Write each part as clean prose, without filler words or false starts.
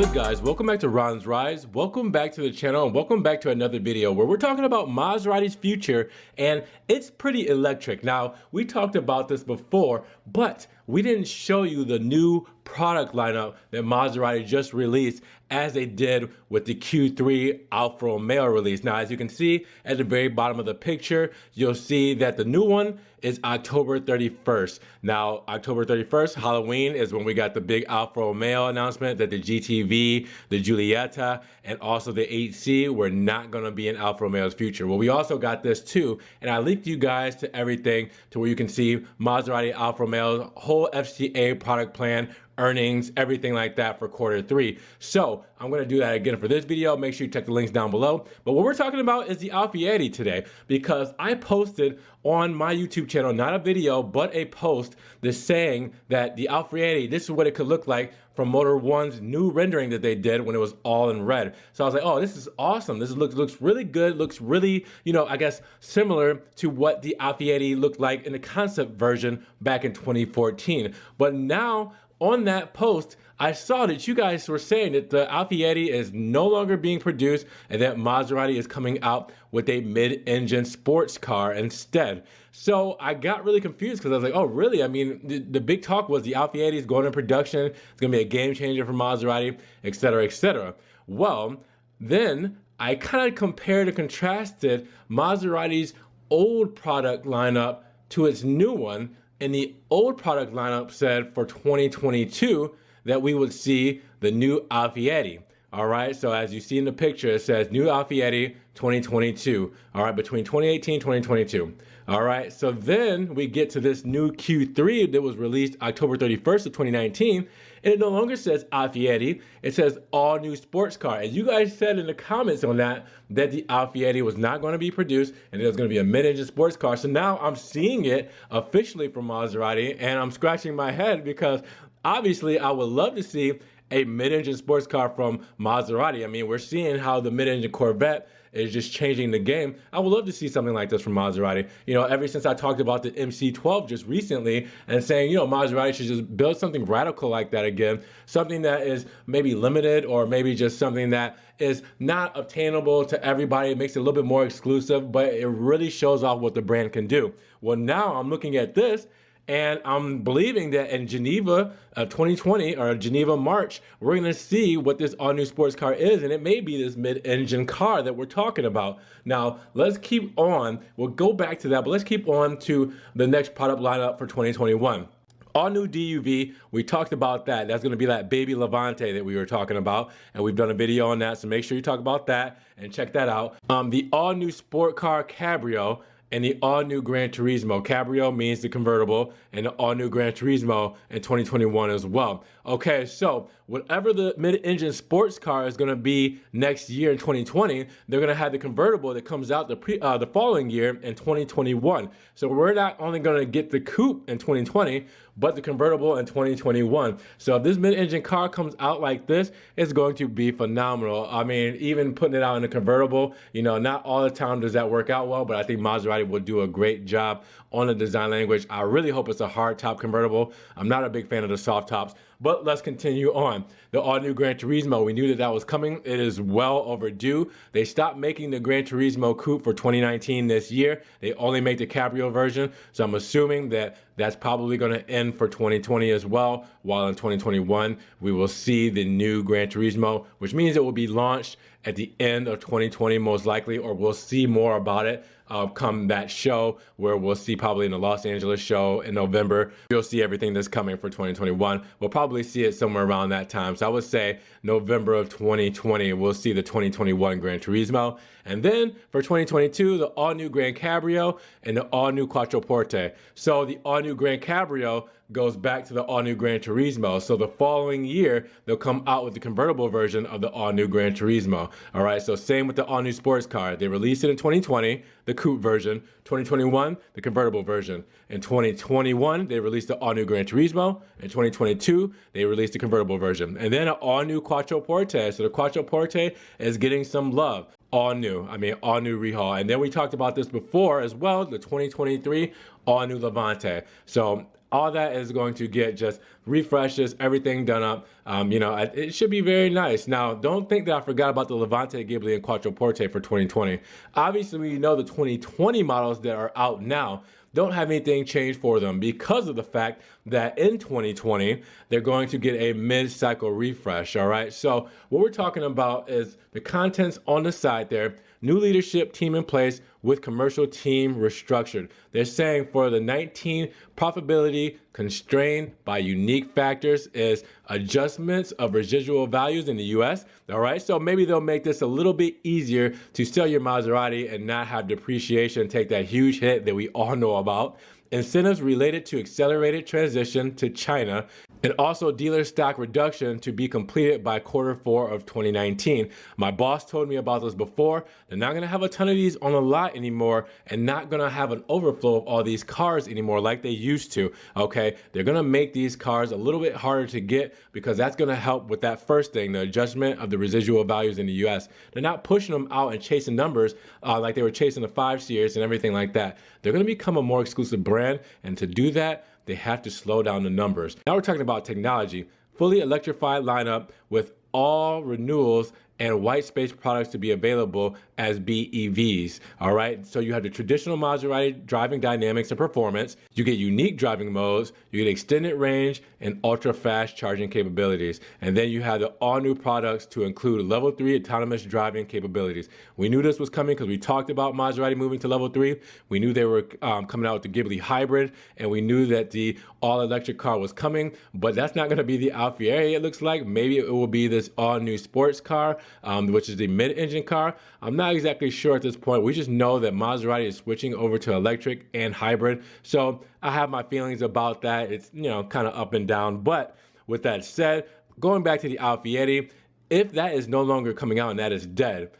Hey guys, welcome back to Ron's Rise. Welcome back to the channel and welcome back to another video where we're talking about Maserati's future, and it's pretty electric. Now, we talked about this before, but we didn't show you the new product lineup that Maserati just released as they did with the Q3 Alfa Romeo release. Now, as you can see at the very bottom of the picture, you'll see that the new one is October 31st. Now, October 31st, Halloween, is when we got the big Alfa Romeo announcement that the GTV, the Giulietta, and also the 8C were not gonna be in Alfa Romeo's future. Well, we also got this too, and I linked you guys to everything to where you can see Maserati Alfa Romeo's whole FCA product plan, earnings, everything like that for Q3. So I'm gonna do that again for this video. Make sure you check the links down below. But what we're talking about is the Alfieri today, because I posted on my YouTube channel, not a video, but a post that's saying that the Alfieri, this is what it could look like from Motor One's new rendering that they did when it was all in red. So I was like, oh, this is awesome. This looks really good, looks really, I guess, similar to what the Alfieri looked like in the concept version back in 2014. But now, on that post, I saw that you guys were saying that the Alfieri is no longer being produced and that Maserati is coming out with a mid-engine sports car instead. So I got really confused because I was like, oh, really? I mean, the big talk was the Alfieri is going in production. It's going to be a game changer for Maserati, et cetera, et cetera. Well, then I kind of compared and contrasted Maserati's old product lineup to its new one. And the old product lineup said for 2022 that we would see the new Alfieri. All right, so as you see in the picture, it says new Alfieri 2022. All right, between 2018 and 2022. All right, so then we get to this new Q3 that was released October 31st of 2019, and it no longer says Alfieri, it says all new sports car. And you guys said in the comments on that the Alfieri was not going to be produced and it was going to be a mid-engine sports car. So now I'm seeing it officially from Maserati, and I'm scratching my head because obviously I would love to see a mid-engine sports car from Maserati. I mean, we're seeing how the mid-engine Corvette is just changing the game. I would love to see something like this from Maserati. Ever since I talked about the MC12 just recently and saying, Maserati should just build something radical like that again, something that is maybe limited or maybe just something that is not obtainable to everybody. It makes it a little bit more exclusive, but it really shows off what the brand can do. Well, now I'm looking at this, and I'm believing that in Geneva 2020 or Geneva March, we're gonna see what this all new sports car is, and it may be this mid-engine car that we're talking about. Now, let's keep on. We'll go back to that, but let's keep on to the next product lineup for 2021. All new DUV, we talked about that. That's gonna be that baby Levante that we were talking about, and we've done a video on that, so make sure you talk about that and check that out. The all new sport car Cabrio, and the all-new Gran Turismo. Cabrio means the convertible, and the all-new Gran Turismo in 2021 as well. Okay, so whatever the mid-engine sports car is gonna be next year in 2020, they're gonna have the convertible that comes out the following year in 2021. So we're not only gonna get the coupe in 2020, but the convertible in 2021. So if this mid-engine car comes out like this, it's going to be phenomenal. I mean, even putting it out in a convertible, not all the time does that work out well, but I think Maserati will do a great job on the design language. I really hope it's a hard top convertible. I'm not a big fan of the soft tops, but let's continue on. The all-new Gran Turismo, we knew that was coming. It is well overdue. They stopped making the Gran Turismo Coupe for 2019 this year. They only make the Cabrio version, so I'm assuming that that's probably gonna end for 2020 as well, while in 2021, we will see the new Gran Turismo, which means it will be launched at the end of 2020 most likely, or we'll see more about it come that show, where we'll see probably in the Los Angeles show in November. You'll see everything that's coming for 2021. We'll probably see it somewhere around that time. So I would say November of 2020, we'll see the 2021 Gran Turismo. And then for 2022, the all-new Gran Cabrio and the all-new Quattroporte. So the all-new Gran Cabrio goes back to the all-new Gran Turismo. So the following year, they'll come out with the convertible version of the all-new Gran Turismo. All right, so same with the all-new sports car. They released it in 2020, the coupe version. 2021, the convertible version. In 2021, they released the all-new Gran Turismo. In 2022, they released the convertible version. And then an all-new Quattroporte. So the Quattroporte is getting some love. All new rehaul. And then we talked about this before as well, the 2023 all new Levante. So all that is going to get just refreshes, everything done up. It should be very nice. Now, don't think that I forgot about the Levante, Ghibli, and Quattroporte for 2020. Obviously, we know the 2020 models that are out now don't have anything changed for them because of the fact that in 2020, they're going to get a mid-cycle refresh, all right? So what we're talking about is the contents on the side there, new leadership team in place with commercial team restructured. They're saying for the 19 profitability constrained by unique factors is adjustments of residual values in the US. All right, so maybe they'll make this a little bit easier to sell your Maserati and not have depreciation take that huge hit that we all know about. Incentives related to accelerated transition to China, and also dealer stock reduction to be completed by Q4 of 2019. My boss told me about this before. They're not gonna have a ton of these on the lot anymore and not gonna have an overflow of all these cars anymore like they used to, okay? They're gonna make these cars a little bit harder to get because that's gonna help with that first thing, the adjustment of the residual values in the US. They're not pushing them out and chasing numbers like they were chasing the 5 Series and everything like that. They're gonna become a more exclusive brand, and to do that, they have to slow down the numbers. Now we're talking about technology. Fully electrified lineup with all renewals and white space products to be available as BEVs, all right? So you have the traditional Maserati driving dynamics and performance, you get unique driving modes, you get extended range and ultra fast charging capabilities. And then you have the all new products to include level 3 autonomous driving capabilities. We knew this was coming because we talked about Maserati moving to level 3. We knew they were coming out with the Ghibli hybrid, and we knew that the all electric car was coming, but that's not gonna be the Alfieri, it looks like. Maybe it will be this all new sports car, which is the mid-engine car. I'm not exactly sure at this point. We just know that Maserati is switching over to electric and hybrid. So I have my feelings about that. It's, kind of up and down. But with that said, going back to the Alfieri, if that is no longer coming out and that is dead,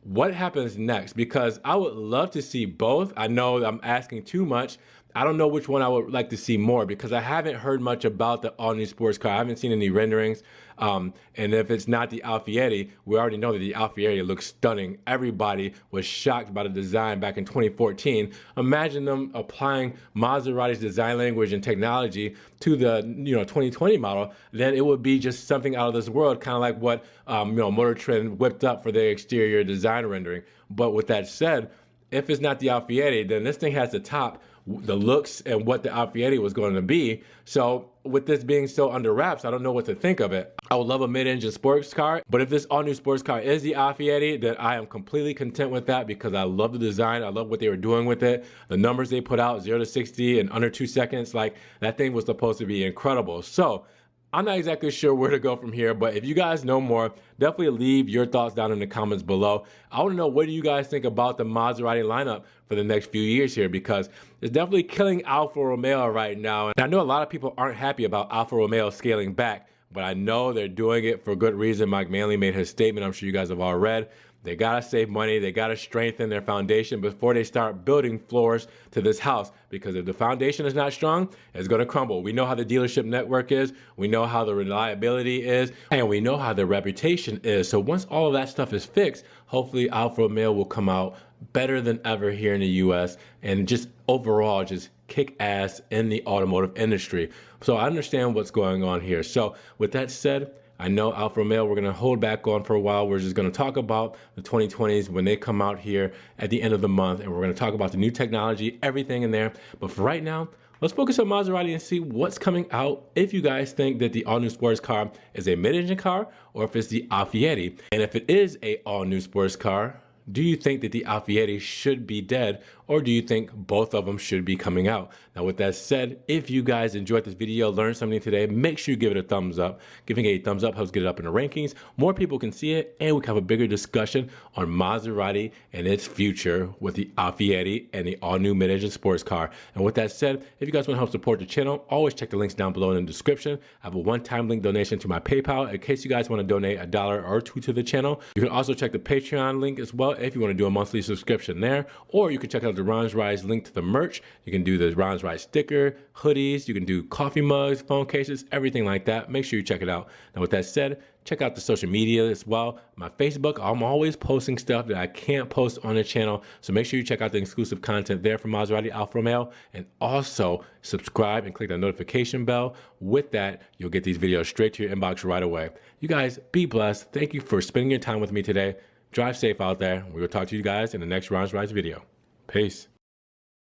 what happens next? Because I would love to see both. I know I'm asking too much. I don't know which one I would like to see more because I haven't heard much about the all-new sports car. I haven't seen any renderings. And if it's not the Alfieri, we already know that the Alfieri looks stunning. Everybody was shocked by the design back in 2014. Imagine them applying Maserati's design language and technology to the 2020 model. Then it would be just something out of this world, kind of like what Motor Trend whipped up for their exterior design rendering. But with that said, if it's not the Alfieri, then this thing has to top the looks and what the Alfieri was going to be. So with this being so under wraps, I don't know what to think of it. I would love a mid-engine sports car, but if this all-new sports car is the Alfieri, then I am completely content with that because I love the design. I love what they were doing with it. The numbers they put out, 0 to 60 in under 2 seconds, like that thing was supposed to be incredible. So I'm not exactly sure where to go from here, but if you guys know more, definitely leave your thoughts down in the comments below. I want to know, what do you guys think about the Maserati lineup for the next few years here? Because it's definitely killing Alfa Romeo right now. And I know a lot of people aren't happy about Alfa Romeo scaling back, but I know they're doing it for good reason. Mike Manley made his statement. I'm sure you guys have all read. They gotta save money, they gotta strengthen their foundation before they start building floors to this house, because if the foundation is not strong, it's gonna crumble. We know how the dealership network is, we know how the reliability is, and we know how their reputation is. So once all of that stuff is fixed, hopefully Alfa Romeo will come out better than ever here in the US and just overall just kick ass in the automotive industry. So I understand what's going on here. So with that said, I know Alfa Romeo, we're going to hold back on for a while. We're just going to talk about the 2020s when they come out here at the end of the month, and we're going to talk about the new technology, everything in there. But for right now, let's focus on Maserati and see what's coming out. If you guys think that the all-new sports car is a mid-engine car or if it's the Alfieri. And if it is a all-new sports car, do you think that the Alfieri should be dead, or do you think both of them should be coming out? Now, with that said, if you guys enjoyed this video, learned something today, make sure you give it a thumbs up. Giving a thumbs up helps get it up in the rankings. More people can see it, and we can have a bigger discussion on Maserati and its future with the Alfieri and the all-new mid-engine sports car. And with that said, if you guys want to help support the channel, always check the links down below in the description. I have a one-time link donation to my PayPal in case you guys want to donate $1 or $2 to the channel. You can also check the Patreon link as well if you want to do a monthly subscription there, or you can check out the Ron's Rise link to the merch. You can do the Ron's Rise sticker, hoodies, you can do coffee mugs, phone cases, everything like that. Make sure you check it out. Now with that said, Check out the social media as well. My Facebook, I'm always posting stuff that I can't post on the channel. So make sure you check out the exclusive content there from Maserati Alfa Romeo. And also subscribe and click the notification bell. With that, you'll get these videos straight to your inbox right away. You guys, be blessed. Thank you for spending your time with me today. Drive safe out there. We will talk to you guys in the next Ron's Rides video. Peace.